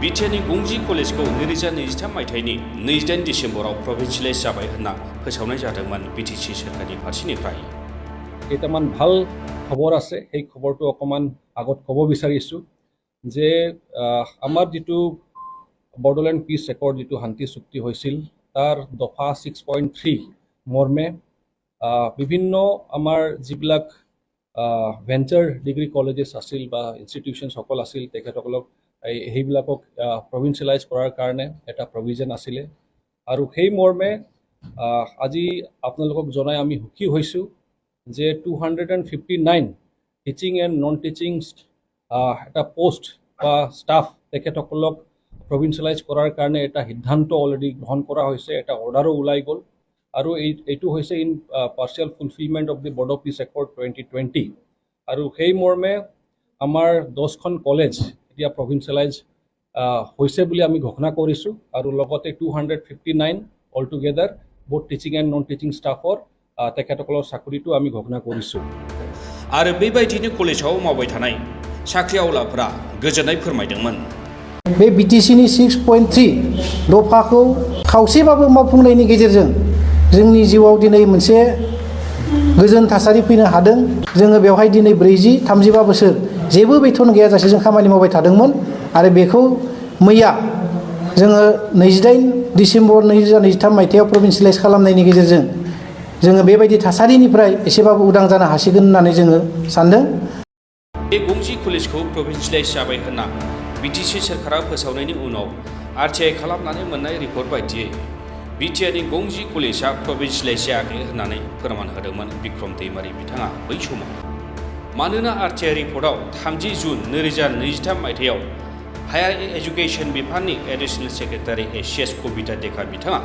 बिटिआरनि गंजि कलेजखौ 2023 मायथाइनि 28 डिसेम्बराव प्रभिन्सियेलाइज जाबाय होनना फोसावनाय जादोंमोन बिटिसि सोरखारनि फारसेनिफ्राय। কেইটামান ভাল খবৰ আছে, এই খবৰটো অকমান আগত ক'ব বিচাৰিছোঁ যে আমাৰ যিটো বড়োলেণ্ড পিচ একৰ্ড যিটো শান্তি চুক্তি হৈছিল তাৰ দফা 6.3 মৰ্মে বিভিন্ন আমাৰ যিবিলাক ভেঞ্চাৰ ডিগ্ৰী কলেজেছ আছিল বা ইনষ্টিটিউশ্যন সকল আছিল তেখেতসকলক সেইবিলাকক প্ৰভিন্সিয়েলাইজ কৰাৰ কাৰণে এটা প্ৰভিজন আছিলে আৰু সেই মৰ্মে আজি আপোনালোকক জনাই আমি সুখী হৈছোঁ যে 259 টিচিং এণ্ড নন টিচিং এটা পোষ্ট বা ষ্টাফ তেখেতসকলক প্ৰভিন্সিয়েলাইজ কৰাৰ কাৰণে এটা সিদ্ধান্ত অলৰেডি গ্ৰহণ কৰা হৈছে, এটা অৰ্ডাৰো ওলাই গ'ল আৰু এইটো হৈছে in partial fulfilment of the বড়ো পিচ একৰ্ড 2020 আৰু সেই মৰ্মে আমাৰ 10খন কলেজ এতিয়া প্ৰভিন্সিয়েলাইজ হৈছে বুলি আমি ঘোষণা কৰিছোঁ আৰু লগতে 259 all together both teaching and non teaching ষ্টাফৰ তেখেতসকলৰ চাকৰিটো আমি ঘোষণা কৰিছোঁ। आरो बेबायदिनो कलेजाव मावबाय थानाय साख्रिआवलाफोरा गोजोननाय फोरमायदोंमोन। बे बिटिसिनि 6.3 दफाखौ खावसेबाबो मावफुंनायनि गेजेरजों जोंनि जिउआव दिनै मोनसे गोजोन थासारि फैनो हादों। जोङो बेवहाय दिनै 40-35 बोसोर जेबो बेथन गैयाजासे जों खामानि मावबाय थादोंमोन आरो बेखौ मैया जोङो 28 डिसेम्बर 2023 मायथाइयाव प्रभिन्सियेलाइज खालामनायनि गेजेरजों जोङो बेबायदि थासारिनिफ्राय एसेबाबो उदां जानो हासिगोन होननानै जोङो सानदों। बे गंजि कलेजखौ प्रभिन्सियेलाइज जाबाय होनना बिटिसि सोरखारा फोसावनायनि उनाव आरटिआइ खालामनानै मोननाय रिपर्ट बायदियै बिटिआरनि गंजि कलेजआ प्रभिन्सियेलाइज जायाखै होननानै फोरमान होदोंमोन बिक्रम दैमारि बिथाङा बै समाव। मानोना आरटिआइ रिपर्टआव 30 जुन 2023 मायथाइयाव हायार एजुकेशन बिफाननि एडिशनेल सेक्रेटारि एसिएस कबिता देखा बिथाङा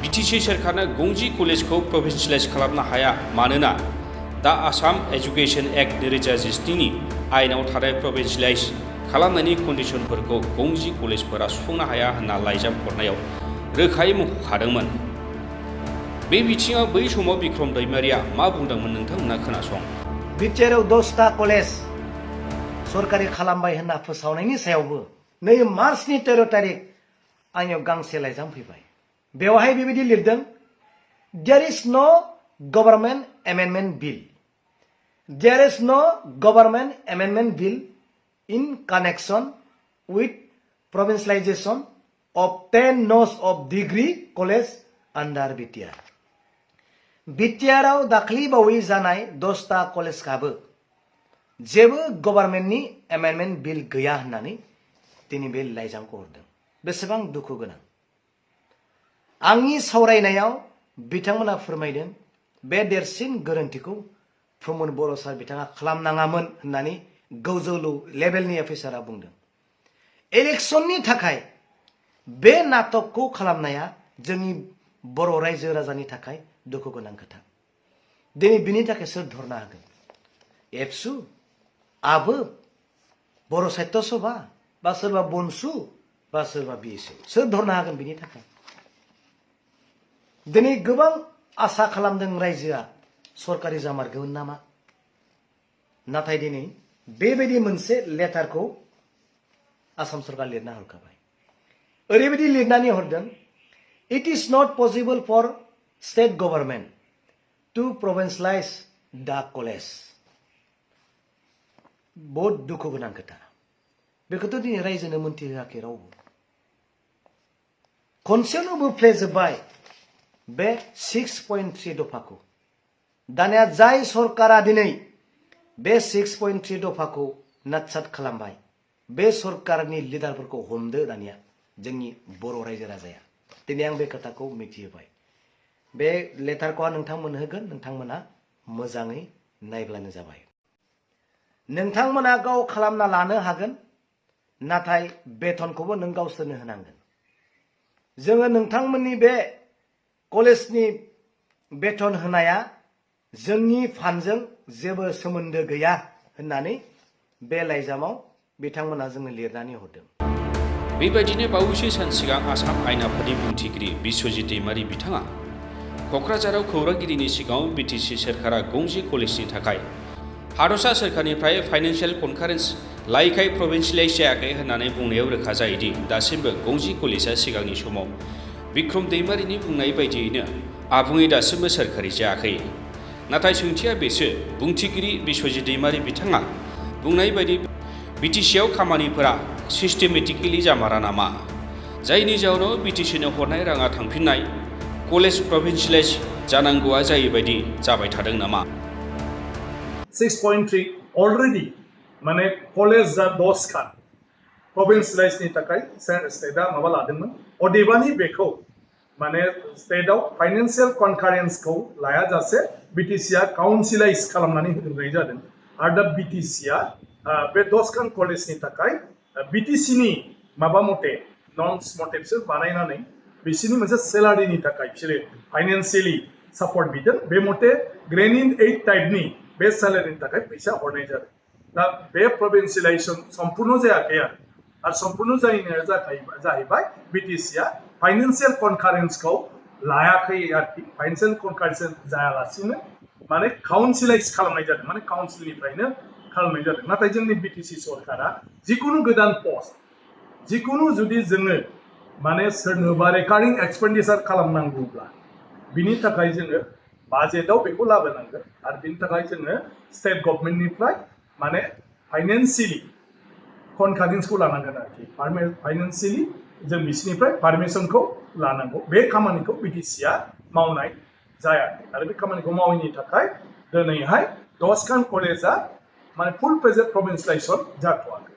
बिटिसि सोरखारनो गंजि कलेजखौ प्रभिन्सियेलाइज खालामनो हाया मानोना दा आसाम एजुकेशन एक्ट 2017 नि आयेनाव थानाय प्रभिन्सियेलाइज खालामनायनि कन्डिशनफोरखौ गंजि कलेजफोरा सुफुंनो हाया होनना लाइजाम हरनायाव रोखायै मुंख'खादोंमोन। बे बिथिङाव बै समाव बिक्रम दैमारिया मा बुंदोंमोन नोंथांमोना खोनासं। बिटिआरआव 10टा कलेज सरकारि खालामबाय होनना फोसावनायनि सायावबो नै मार्चनि 13 तारिख आंनियाव गांसे लाइजाम फैबाय। बेवहाय बेबायदि लिरदों, देयर इज नो गभर्नमेन्ट एमेन्डमेन्ट बिल, देयर इज नो government amendment bill in connection with provincialization of 10 नोस of degree college under BTR. बिटिआरआव दाख्लै बावै जानाय 10टा कलेजखाबो जेबो गभर्नमेन्टनि एमेन्डमेन्ट बिल गैया होननानै दिनै बे लाइजामखौ हरदों। बेसेबां दुखु गोनां। आंनि सावरायनायाव बिथांमोना फोरमायदों बे देरसिन गोरोन्थिखौ प्रमद बर' सार बिथाङा खालामनाङामोन होननानै गोजौ लेभेलनि अफिसारा बुंदों। इलेक्शननि थाखाय बे नाटकखौ खालामनाया जोंनि बर' रायजो राजानि थाखाय दुखु गोनां खोथा। दिनै बिनि थाखाय सोर धरना होगोन? एबसु, आबो, बर' साहित्य सभा बा सोरबा बनसु बा सोरबा बिएसएफ सोर धरना होगोन बिनि थाखाय? दिनै गोबां आसा खालामदों रायजोआ सरकारि जामारगोन नामा, नाथाय दिनै बेबायदि मोनसे लेटारखौ आसाम सरकार लिरना हरखाबाय। ओरैबायदि लिरनानै हरदों, it is not possible for state government to provincialise the college. बहुत दुखु गोनां खोथा। बेखौथ' दिनै रायजोनो मोनथिहोआखै रावबो। खनसेनो बोफ्लेजोब्बाय बे 6.3 दफाखौ। दानिया जाय सरकारा दिनै बे 6.3 दफाखौ नाटसाट खालामबाय, बे सरकारनि लिडारफोरखौ हमदो दानिया जोंनि बर' रायजो राजाया। दिनै आं बे खोथाखौ मिथिहोबाय। बे लेटारखौ आं नोंथांमोन होगोन, नोंथांमोना मोजाङै नायब्लानो जाबाय। नोंथांमोना गाव खालामना लानो हागोन, नाथाय बेथनखौबो नों गावसोरनो होनांगोन। जोङो नोंथांमोननि बे कलेजनि बेथन होनाया जोंनि फान्डजों जेबो सोमोन्दो गैया होननानै बे लाइजामाव बिथांमोना जोंनो लिरनानै हरदों। बेबायदिनो बावैसो सान सिगां आसाम आयेन आफादनि बुंथिगिरि बिश्वजित दैमारि बिथाङा क'क्राझाराव खौरांगिरिनि सिगाङाव बिटिसि सोरखारा गंजि कलेजनि थाखाय हादरसा सोरखारनिफ्राय फाइनेन्सियेल कनकारेन्स लायखाय प्रभिन्सियेलाइज जायाखै होननानै बुंनायाव रोखा जायोदि दासिमबो गंजि कलेजआ सिगांनि समाव बिक्रम दैमारिनि बुंनाय बायदियैनो आबुङै दासिमबो सोरखारि जायाखै। नाथाय सोंथिया बेसो बुंथिगिरि बिश्वजित दैमारि बिथाङा बुंनाय बायदि बिटिसिआव खामानिफोरा सिस्टेमेटिकेलि जामारा नामा? जायनि जाउनाव बिटिसिनो हरनाय राङा थांफिननाय कलेज प्रभिन्सियेलाइज जानांगौआ जायैबायदि जाबाय थादों नामा? 6.3 अलरेडि माने कलेज जा 10 खान प्रभिन्सियेलाइजनि थाखाय स्टेटआ माबा लादोंमोन अदेबानि बेखौ माने स्टेटआव फाइनेन्सियेल कनकारेन्सखौ लायाजासे बिटिसिआ काउन्सिलाइज खालामनानै होनाय जादों आरो दा बिटिसिआ बे 10 खान कलेजनि थाखाय बिटिसिनि माबा मथे नर्म्स मथे बिसोर बानायनानै बिसोरनि मोनसे सेलारिनि थाखाय बिसोरो फाइनेन्सियेलि सापर्ट बिदों बे मथे ग्रेड इन 8 टाइपनि बे सेलारिनि थाखाय फैसा हरनाय जादों। दा बे प्रभिन्सियेलाइजेसन सम्पूर्ण जायाखै आरो सम्पूर्ण जायैनाया जाहैबाय बिटिसिआ फाइनेन्सियेल कनकारेन्सखौ लायाखै आरोखि फाइनेन्सियेल कनकारेन्स जायालासिनो माने काउन्सिलाइज खालामनाय जादों माने काउन्सिलनिफ्रायनो खालामनाय जादों। नाथाय जोंनि बिटिसि सरकारा जिकुनु गोदान पस्ट जिकुनु जुदि जोङो माने सोरनोबा रेकारिं एक्सपेन्डिचार खालामनांगौब्ला बिनि थाखाय जोङो बाजेटआव बेखौ लाबोनांगोन आरो बिनि थाखाय जोङो स्टेट गभर्नमेन्टनिफ्राय माने फाइनेन्सियेलि कनकारेन्सखौ लानांगोन आरोखि फाइनेन्सियेलि जों बिसोरनिफ्राय पारमिसनखौ लानांगौ। बे खामानिखौ बिटिसिआ मावनाय जायाखै आरो बे खामानिखौ मावैनि थाखाय दिनैहाय 10 खान कलेजआ माने फुल प्रेजेन्ट प्रभिन्सियेलाइजेसन जाथ'वाखै।